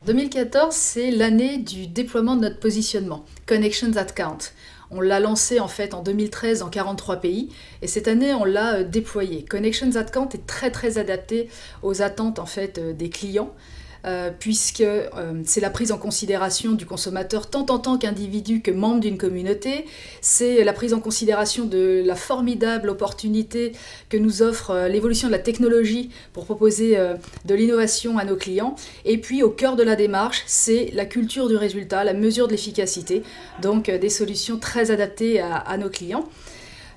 2014, c'est l'année du déploiement de notre positionnement, Connections that Count. On l'a lancé en fait en 2013 dans 43 pays et cette année on l'a déployé. Connections that Count est très adapté aux attentes en fait des clients. Puisque c'est la prise en considération du consommateur tant en tant qu'individu que membre d'une communauté, c'est la prise en considération de la formidable opportunité que nous offre l'évolution de la technologie pour proposer de l'innovation à nos clients, et puis au cœur de la démarche, c'est la culture du résultat, la mesure de l'efficacité, donc des solutions très adaptées à nos clients.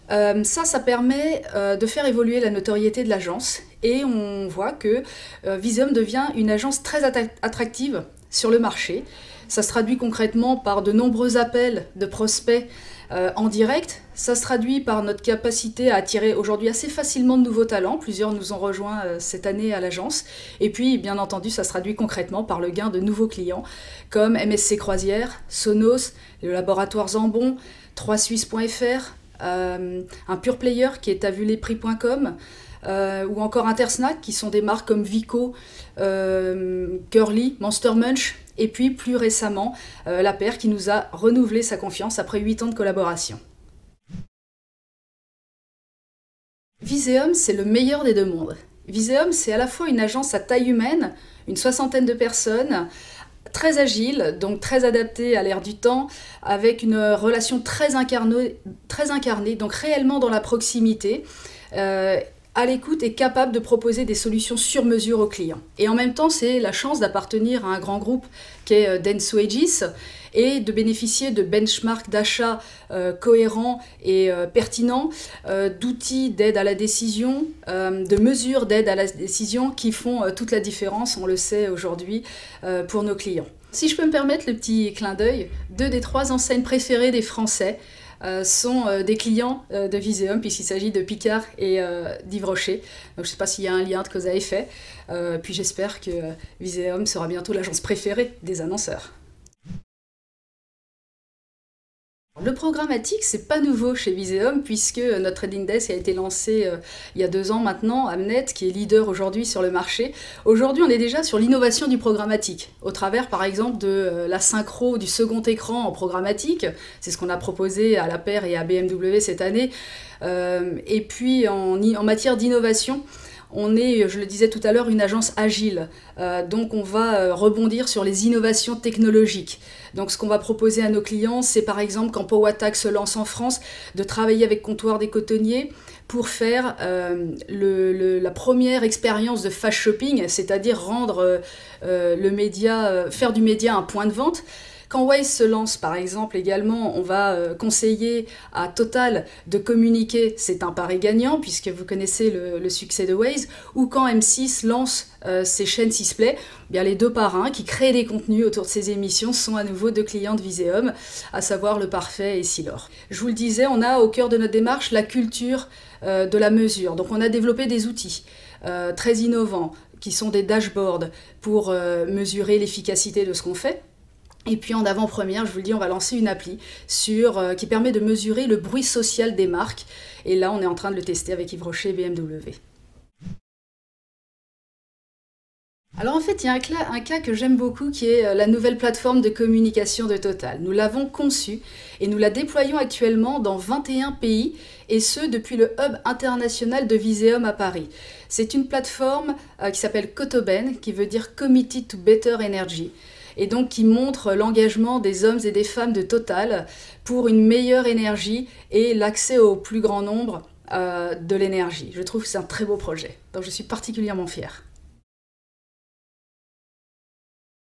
Ça permet de faire évoluer la notoriété de l'agence et on voit que Viseum devient une agence très attractive sur le marché. Ça se traduit concrètement par de nombreux appels de prospects en direct. Ça se traduit par notre capacité à attirer aujourd'hui assez facilement de nouveaux talents. Plusieurs nous ont rejoints cette année à l'agence. Et puis, bien entendu, ça se traduit concrètement par le gain de nouveaux clients comme MSC Croisière, Sonos, le laboratoire Zambon, 3suisse.fr, un pure player qui est avuleprix.com, ou encore Intersnack qui sont des marques comme Vico, Curly, Monster Munch, et puis plus récemment La Paire qui nous a renouvelé sa confiance après 8 ans de collaboration. Viseum, c'est le meilleur des deux mondes. Viseum, c'est à la fois une agence à taille humaine, une 60aine de personnes, très agile, donc très adapté à l'ère du temps, avec une relation très incarnée, donc réellement dans la proximité, à l'écoute et capable de proposer des solutions sur mesure aux clients. Et en même temps, c'est la chance d'appartenir à un grand groupe qui est Denso Aegis et de bénéficier de benchmarks d'achat cohérents et pertinents, d'outils d'aide à la décision, de mesures d'aide à la décision qui font toute la différence, on le sait aujourd'hui, pour nos clients. Si je peux me permettre le petit clin d'œil, 2 des 3 enseignes préférées des Français sont des clients de Viseum, puisqu'il s'agit de Picard et d'Yves Rocher. Donc je ne sais pas s'il y a un lien de cause à effet, puis j'espère que Viseum sera bientôt l'agence préférée des annonceurs. Le programmatique, c'est pas nouveau chez Viseum puisque notre trading desk a été lancé il y a 2 ans maintenant, Amnet, qui est leader aujourd'hui sur le marché. Aujourd'hui, on est déjà sur l'innovation du programmatique, au travers par exemple de la synchro du second écran en programmatique. C'est ce qu'on a proposé à La Paire et à BMW cette année. Et puis en matière d'innovation, on est, je le disais tout à l'heure, une agence agile, donc on va rebondir sur les innovations technologiques. Donc ce qu'on va proposer à nos clients, c'est par exemple quand Powatac se lance en France, de travailler avec Comptoir des Cotonniers pour faire la première expérience de fast shopping, c'est-à-dire rendre le média, faire du média un point de vente. Quand Waze se lance, par exemple, également, on va conseiller à Total de communiquer, c'est un pari gagnant, puisque vous connaissez le succès de Waze, ou quand M6 lance ses chaînes Sisplay, bien les 2 parrains qui créent des contenus autour de ces émissions sont à nouveau 2 clients de Viseum, à savoir Le Parfait et Silor. Je vous le disais, on a au cœur de notre démarche la culture de la mesure. Donc on a développé des outils très innovants, qui sont des dashboards pour mesurer l'efficacité de ce qu'on fait. Et puis en avant-première, je vous le dis, on va lancer une appli qui permet de mesurer le bruit social des marques. Et là, on est en train de le tester avec Yves Rocher et BMW. Alors en fait, il y a un cas que j'aime beaucoup qui est la nouvelle plateforme de communication de Total. Nous l'avons conçue et nous la déployons actuellement dans 21 pays et ce depuis le hub international de Viseum à Paris. C'est une plateforme qui s'appelle Kotoben, qui veut dire Committed to Better Energy, et donc qui montre l'engagement des hommes et des femmes de Total pour une meilleure énergie et l'accès au plus grand nombre de l'énergie. Je trouve que c'est un très beau projet, donc je suis particulièrement fière.